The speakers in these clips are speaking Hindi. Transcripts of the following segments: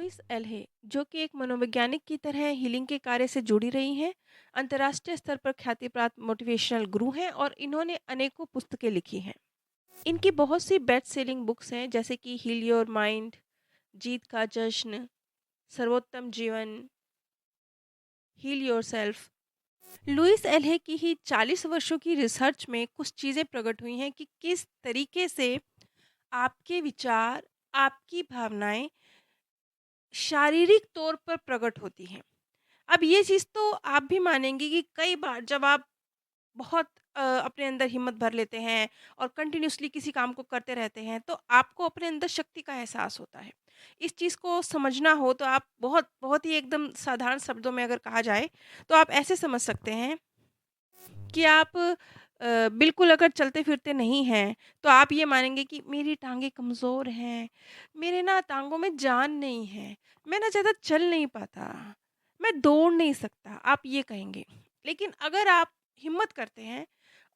लुइस एल्हे, जो कि एक मनोवैज्ञानिक की तरह हीलिंग के कार्य से जुड़ी रही हैं, अंतर्राष्ट्रीय स्तर पर ख्याति प्राप्त मोटिवेशनल गुरु हैं और इन्होंने अनेकों पुस्तकें लिखी हैं। इनकी बहुत सी बेस्ट सेलिंग बुक्स हैं, जैसे कि हील योर माइंड, जीत का जश्न, सर्वोत्तम जीवन, हील योरसेल्फ। लुइस एल्हे की ही 40 वर्षों की रिसर्च में कुछ चीज़ें प्रकट हुई हैं कि किस तरीके से आपके विचार, आपकी भावनाएं शारीरिक तौर पर प्रकट होती हैं। अब ये चीज़ तो आप भी मानेंगे कि कई बार जब आप बहुत अपने अंदर हिम्मत भर लेते हैं और कंटिन्यूअसली किसी काम को करते रहते हैं, तो आपको अपने अंदर शक्ति का एहसास होता है। इस चीज़ को समझना हो तो आप बहुत बहुत ही एकदम साधारण शब्दों में अगर कहा जाए, तो आप ऐसे समझ सकते हैं कि आप बिल्कुल अगर चलते-फिरते नहीं हैं, तो आप ये मानेंगे कि मेरी टाँगें कमज़ोर हैं, मेरे ना टाँगों में जान नहीं है, मैं ना ज़्यादा चल नहीं पाता, मैं दौड़ नहीं सकता, आप ये कहेंगे। लेकिन अगर आप हिम्मत करते हैं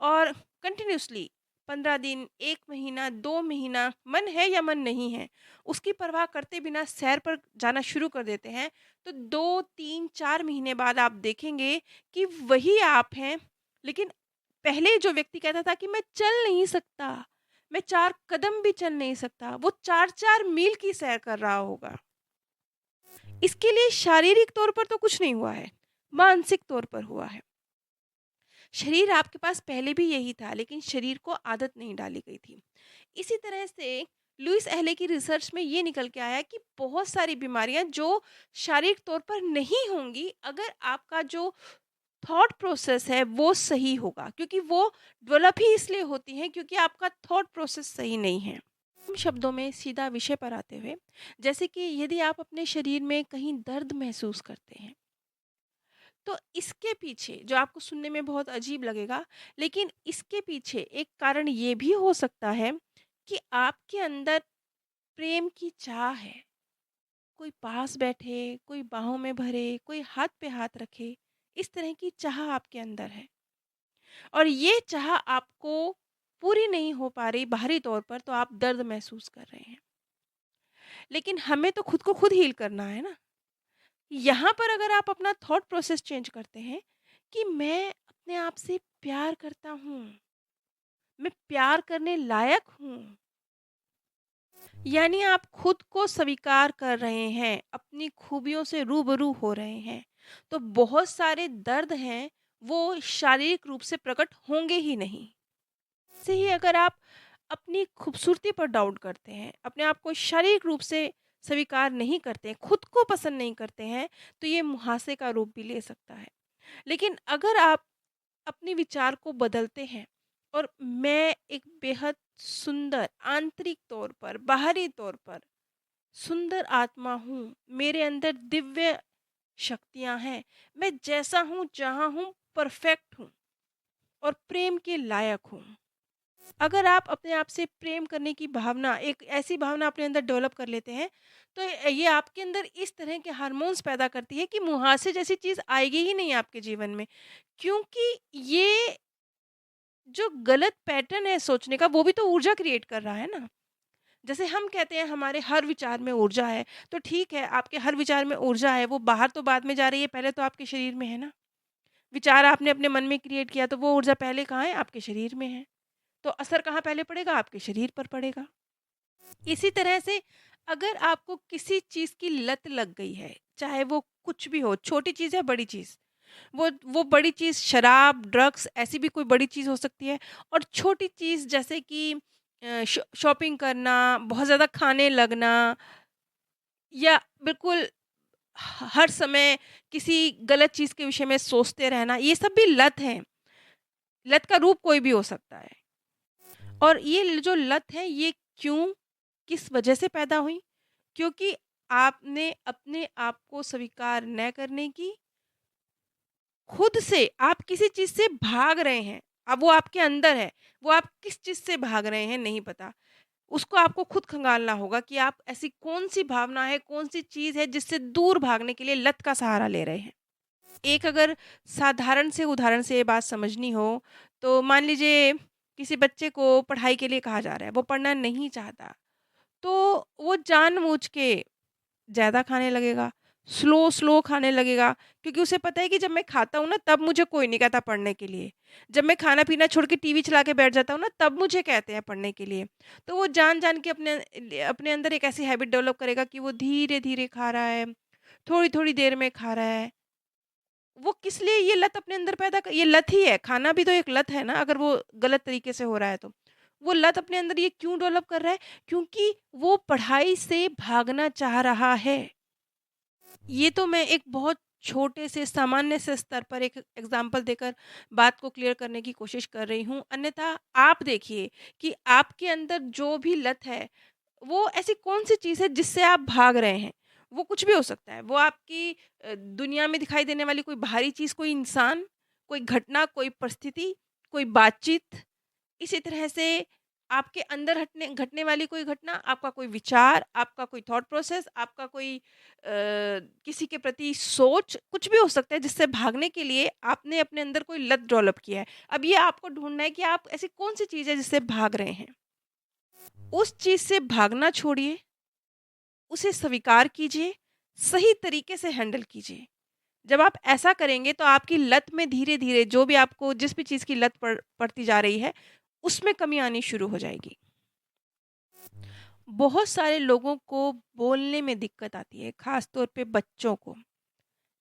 और कंटिन्यूअसली 15 दिन, 1 महीना, 2 महीना, मन है या मन नहीं है, उसकी परवाह करते बिना सैर पर जाना शुरू कर देते हैं, तो 2, 3, 4 महीने बाद आप देखेंगे कि वही आप हैं, लेकिन पहले जो व्यक्ति कहता था कि मैं चल नहीं सकता, मैं 4 कदम भी चल नहीं सकता, वो 4-4 मील की सैर कर रहा होगा। इसके लिए शारीरिक तौर पर तो कुछ नहीं हुआ है, मानसिक तौर पर हुआ है। शरीर आपके पास पहले भी यही था, लेकिन शरीर को आदत नहीं डाली गई थी। इसी तरह से लुइस एहले की रिसर्च में ये निकल के आया कि बहुत सारी बीमारियां जो शारीरिक तौर पर नहीं होंगी, अगर आपका जो थॉट प्रोसेस है वो सही होगा, क्योंकि वो डेवलप ही इसलिए होती हैं क्योंकि आपका थॉट प्रोसेस सही नहीं है। कम शब्दों में सीधा विषय पर आते हुए, जैसे कि यदि आप अपने शरीर में कहीं दर्द महसूस करते हैं, तो इसके पीछे जो आपको सुनने में बहुत अजीब लगेगा, लेकिन इसके पीछे एक कारण ये भी हो सकता है कि आपके अंदर प्रेम की चाह है। कोई पास बैठे, कोई बाहों में भरे, कोई हाथ पे हाथ रखे, इस तरह की चाह आपके अंदर है और ये चाह आपको पूरी नहीं हो पा रही बाहरी तौर पर, तो आप दर्द महसूस कर रहे हैं। लेकिन हमें तो खुद को खुद हील करना है ना। यहाँ पर अगर आप अपना थॉट प्रोसेस चेंज करते हैं कि मैं अपने आप से प्यार करता हूँ, मैं प्यार करने लायक हूँ, यानी आप खुद को स्वीकार कर रहे हैं, अपनी खूबियों से रूबरू हो रहे हैं, तो बहुत सारे दर्द हैं, वो शारीरिक रूप से प्रकट होंगे ही नहीं। से ही अगर आप अपनी खूबसूरती पर डाउट करते हैं, अपने आप को शारीरिक रूप से स्वीकार नहीं करते हैं, खुद को पसंद नहीं करते हैं, तो ये मुहासे का रूप भी ले सकता है। लेकिन अगर आप अपने विचार को बदलते हैं और मैं एक बेहद सुंदर आंतरिक तौर पर, बाहरी तौर पर सुंदर आत्मा हूँ, मेरे अंदर दिव्य शक्तियाँ हैं, मैं जैसा हूँ, जहाँ हूँ, परफेक्ट हूँ और प्रेम के लायक हूँ। अगर आप अपने आप से प्रेम करने की भावना, एक ऐसी भावना अपने अंदर डेवलप कर लेते हैं, तो ये आपके अंदर इस तरह के हार्मोन्स पैदा करती है कि मुहासे जैसी चीज़ आएगी ही नहीं आपके जीवन में। क्योंकि ये जो गलत पैटर्न है सोचने का, वो भी तो ऊर्जा क्रिएट कर रहा है ना। जैसे हम कहते हैं हमारे हर विचार में ऊर्जा है, तो ठीक है, आपके हर विचार में ऊर्जा है, वो बाहर तो बाद में जा रही है, पहले तो आपके शरीर में है ना। विचार आपने अपने मन में क्रिएट किया, तो वो ऊर्जा पहले कहाँ है? आपके शरीर में है। तो असर कहाँ पहले पड़ेगा? आपके शरीर पर पड़ेगा। इसी तरह से अगर आपको किसी चीज़ की लत लग गई है, चाहे वो कुछ भी हो, छोटी चीज़ है, बड़ी चीज़, वो बड़ी चीज़ शराब, ड्रग्स, ऐसी भी कोई बड़ी चीज़ हो सकती है और छोटी चीज़ जैसे कि शॉपिंग करना, बहुत ज़्यादा खाने लगना या बिल्कुल हर समय किसी गलत चीज़ के विषय में सोचते रहना, ये सब भी लत हैं। लत का रूप कोई भी हो सकता है और ये जो लत है, ये क्यों, किस वजह से पैदा हुई? क्योंकि आपने अपने आप को स्वीकार न करने की, खुद से आप किसी चीज़ से भाग रहे हैं। अब वो आपके अंदर है, वो आप किस चीज़ से भाग रहे हैं नहीं पता। उसको आपको खुद खंगालना होगा कि आप ऐसी कौन-सी भावना है, कौन-सी चीज़ है जिससे दूर भागने के लिए लत का सहारा ले रहे हैं। एक अगर साधारण से उदाहरण से ये बात समझनी हो, तो मान लीजिए किसी बच्चे को पढ़ाई के लिए कहा जा रहा है, वो पढ़ना नहीं चाहता, तो वो जानबूझ के ज़्यादा खाने लगेगा, स्लो खाने लगेगा, क्योंकि उसे पता है कि जब मैं खाता हूँ ना तब मुझे कोई नहीं कहता पढ़ने के लिए। जब मैं खाना-पीना छोड़ के टीवी चला के बैठ जाता हूँ ना तब मुझे कहते हैं पढ़ने के लिए। तो वो जान-जान के अपने अंदर एक ऐसी हैबिट डेवलप करेगा कि वो धीरे-धीरे खा रहा है, थोड़ी-थोड़ी देर में खा रहा है। वो किस लिए ये लत अपने अंदर पैदा क ये लत ही है, खाना भी तो एक लत है ना अगर वो गलत तरीके से हो रहा है तो। वो लत अपने अंदर ये क्यों डेवलप कर रहा है? क्योंकि वो पढ़ाई से भागना चाह रहा है। ये तो मैं एक बहुत छोटे से सामान्य से स्तर पर एक एग्जाम्पल देकर बात को क्लियर करने की कोशिश कर रही हूँ। अन्यथा आप देखिए कि आपके अंदर जो भी लत है, वो ऐसी कौन-सी चीज़ है जिससे आप भाग रहे हैं? वो कुछ भी हो सकता है। वो आपकी दुनिया में दिखाई देने वाली कोई बाहरी चीज़, कोई इंसान, कोई घटना, कोई परिस्थिति, कोई बातचीत, इसी तरह से आपके अंदर हटने घटने वाली कोई घटना, आपका कोई विचार, आपका कोई थॉट प्रोसेस, आपका कोई किसी के प्रति सोच, कुछ भी हो सकता है जिससे भागने के लिए आपने अपने अंदर कोई लत डेवलप किया है। अब ये आपको ढूँढना है कि आप ऐसी कौन-सी चीज़ है जिससे भाग रहे हैं। उस चीज़ से भागना छोड़िए, उसे स्वीकार कीजिए, सही तरीके से हैंडल कीजिए। जब आप ऐसा करेंगे तो आपकी लत में धीरे-धीरे जो भी आपको जिस भी चीज़ की लत पड़ती जा रही है, उसमें कमी आनी शुरू हो जाएगी। बहुत सारे लोगों को बोलने में दिक्कत आती है, ख़ास तौर पे बच्चों को।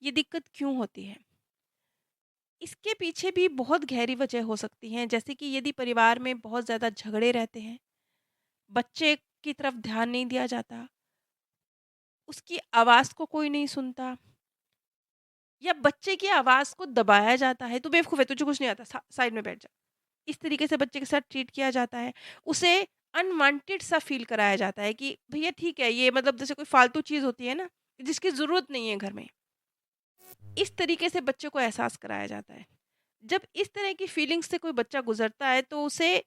ये दिक्कत क्यों होती है? इसके पीछे भी बहुत गहरी वजह हो सकती हैं, जैसे कि यदि परिवार में बहुत ज़्यादा झगड़े रहते हैं, बच्चे की तरफ ध्यान नहीं दिया जाता, उसकी आवाज़ को कोई नहीं सुनता, या बच्चे की आवाज़ को दबाया जाता है, "तू बेवकूफ़ है, तुझे कुछ नहीं आता, साइड में बैठ जा।" इस तरीके से बच्चे के साथ ट्रीट किया जाता है। उसे अनवांटेड सा फ़ील कराया जाता है कि भैया ठीक है, ये मतलब जैसे कोई फ़ालतू चीज़ होती है ना, जिसकी ज़रूरत नहीं है घर में। इस तरीके से बच्चे को एहसास कराया जाता है। जब इस तरह की फीलिंग्स से कोई बच्चा गुज़रता है तो उसे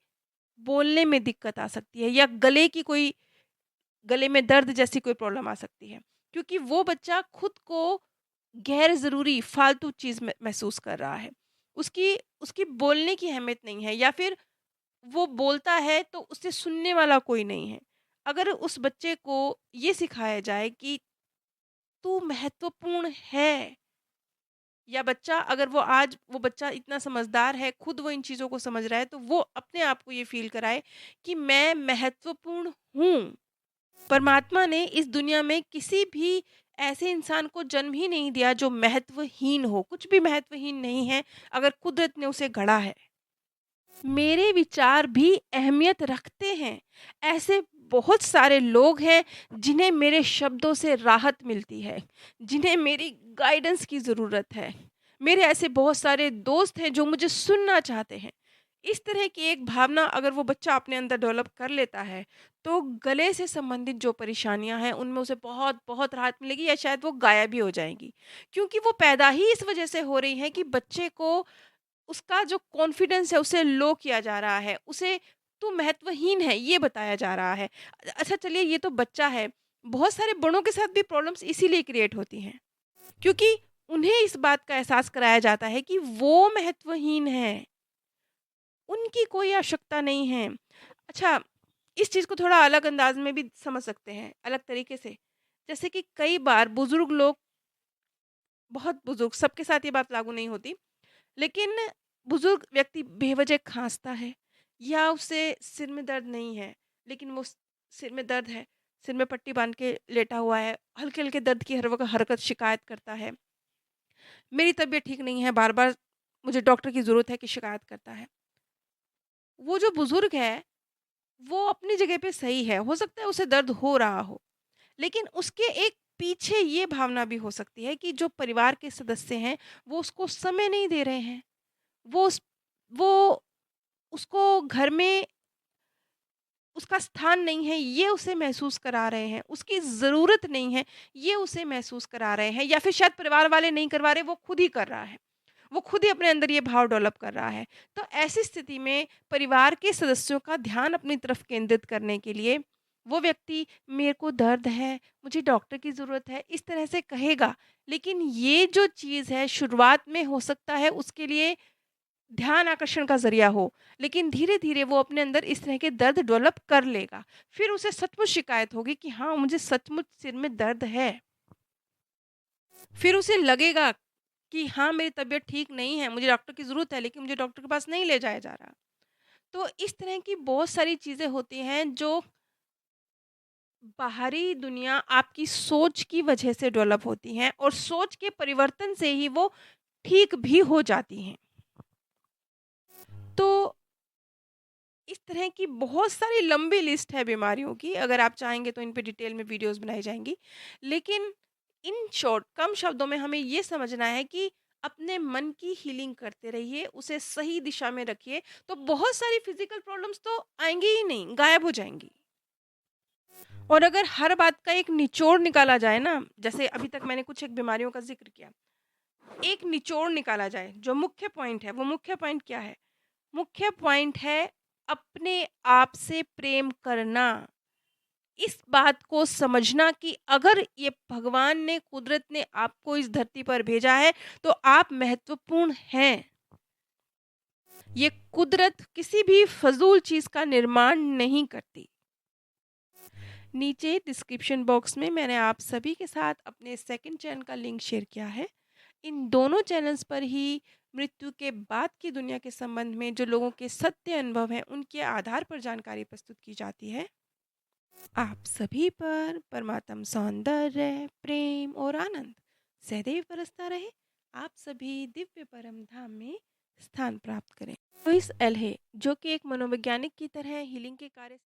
बोलने में दिक्कत आ सकती है, या गले में दर्द जैसी कोई प्रॉब्लम आ सकती है। क्योंकि वो बच्चा खुद को गैर ज़रूरी फ़ालतू चीज़ में महसूस कर रहा है। उसकी उसकी बोलने की अहमियत नहीं है, या फिर वो बोलता है तो उसे सुनने वाला कोई नहीं है। अगर उस बच्चे को ये सिखाया जाए कि तू महत्वपूर्ण है, या बच्चा अगर वो बच्चा इतना समझदार है, खुद वो इन चीज़ों को समझ रहा है, तो वो अपने आप को ये फ़ील कराए कि मैं महत्वपूर्ण हूँ। परमात्मा ने इस दुनिया में किसी भी ऐसे इंसान को जन्म ही नहीं दिया जो महत्वहीन हो, कुछ भी महत्वहीन नहीं है, अगर कुदरत ने उसे गढ़ा है। मेरे विचार भी अहमियत रखते हैं। ऐसे बहुत सारे लोग हैं जिन्हें मेरे शब्दों से राहत मिलती है, जिन्हें मेरी गाइडेंस की ज़रूरत है। मेरे ऐसे बहुत सारे दोस्त हैं जो मुझे सुनना चाहते हैं। इस तरह की एक भावना अगर वो बच्चा अपने अंदर डेवलप कर लेता है, तो गले से संबंधित जो परेशानियाँ हैं, उनमें उसे बहुत राहत मिलेगी, या शायद वो गायब ही हो जाएँगी। क्योंकि वो पैदा ही इस वजह से हो रही हैं कि बच्चे को उसका जो कॉन्फिडेंस है उसे लो किया जा रहा है, उसे तू महत्वहीन है ये बताया जा रहा है। अच्छा चलिए ये तो बच्चा है, बहुत सारे बड़ों के साथ भी प्रॉब्लम्स इसीलिए क्रिएट होती हैं, क्योंकि उन्हें इस बात का एहसास कराया जाता है कि वो महत्वहीन हैं, उनकी कोई आवश्यकता नहीं है। अच्छा, इस चीज़ को थोड़ा अलग अंदाज में भी समझ सकते हैं, अलग तरीके से। जैसे कि कई बार बुज़ुर्ग लोग, बहुत बुज़ुर्ग, सबके साथ ये बात लागू नहीं होती, लेकिन बुजुर्ग व्यक्ति बेवजह खाँसता है, या उसे सिर में दर्द नहीं है, लेकिन सिर में दर्द है, सिर में पट्टी बांध के लेटा हुआ है, हल्के-हल्के दर्द की हर वक़्त हरकत शिकायत करता है। मेरी तबीयत ठीक नहीं है, बार-बार मुझे डॉक्टर की ज़रूरत है, की शिकायत करता है। वो जो बुजुर्ग है, वो अपनी जगह पे सही है, हो सकता है उसे दर्द हो रहा हो, लेकिन उसके एक पीछे ये भावना भी हो सकती है कि जो परिवार के सदस्य हैं, वो उसको समय नहीं दे रहे हैं। वो उस वो उसको घर में उसका स्थान नहीं है, ये उसे महसूस करा रहे हैं, उसकी ज़रूरत नहीं है, ये उसे महसूस करा रहे हैं, या फिर शायद परिवार वाले नहीं करवा रहे, वो खुद ही कर रहा है। वो खुद ही अपने अंदर ये भाव डेवलप कर रहा है। तो ऐसी स्थिति में परिवार के सदस्यों का ध्यान अपनी तरफ केंद्रित करने के लिए वो व्यक्ति मेरे को दर्द है, मुझे डॉक्टर की ज़रूरत है, इस तरह से कहेगा। लेकिन ये जो चीज़ है शुरुआत में हो सकता है उसके लिए ध्यान आकर्षण का ज़रिया हो, लेकिन धीरे-धीरे वो अपने अंदर इस तरह के दर्द डेवलप कर लेगा। फिर उसे सचमुच शिकायत होगी कि हाँ, मुझे सचमुच सिर में दर्द है। फिर उसे लगेगा कि हाँ, मेरी तबीयत ठीक नहीं है, मुझे डॉक्टर की ज़रूरत है, लेकिन मुझे डॉक्टर के पास नहीं ले जाया जा रहा। तो इस तरह की बहुत सारी चीज़ें होती हैं जो बाहरी दुनिया आपकी सोच की वजह से डेवलप होती हैं और सोच के परिवर्तन से ही वो ठीक भी हो जाती हैं। तो इस तरह की बहुत सारी लंबी लिस्ट है बीमारियों की, अगर आप चाहेंगे तो इन पे डिटेल में वीडियोस बनाई जाएँगी। लेकिन इन शॉर्ट कम शब्दों में हमें ये समझना है कि अपने मन की हीलिंग करते रहिए, उसे सही दिशा में रखिए, तो बहुत सारी फिज़िकल प्रॉब्लम्स तो आएँगी ही नहीं, गायब हो जाएँगी। और अगर हर बात का एक निचोड़ निकाला जाए ना, जैसे अभी तक मैंने कुछ एक बीमारियों का ज़िक्र किया, एक निचोड़ निकाला जाए, जो मुख्य पॉइंट है, वो मुख्य पॉइंट क्या है? मुख्य पॉइंट है अपने आप से प्रेम करना। इस बात को समझना कि अगर ये भगवान ने, कुदरत ने आपको इस धरती पर भेजा है, तो आप महत्वपूर्ण हैं। ये कुदरत किसी भी फ़ज़ूल चीज़ का निर्माण नहीं करती। नीचे डिस्क्रिप्शन बॉक्स में मैंने आप सभी के साथ अपने सेकंड चैनल का लिंक शेयर किया है। इन दोनों चैनल्स पर ही मृत्यु के बाद की दुनिया के संबंध में जो लोगों के सत्य अनुभव हैं, उनके आधार पर जानकारी प्रस्तुत की जाती है। आप सभी पर परमात्म सौंदर्य, प्रेम और आनंद सदैव बरसता रहे। आप सभी दिव्य परम धाम में स्थान प्राप्त करें। लुइस एल्हे, जो कि एक मनोवैज्ञानिक की तरह हीलिंग के कार्य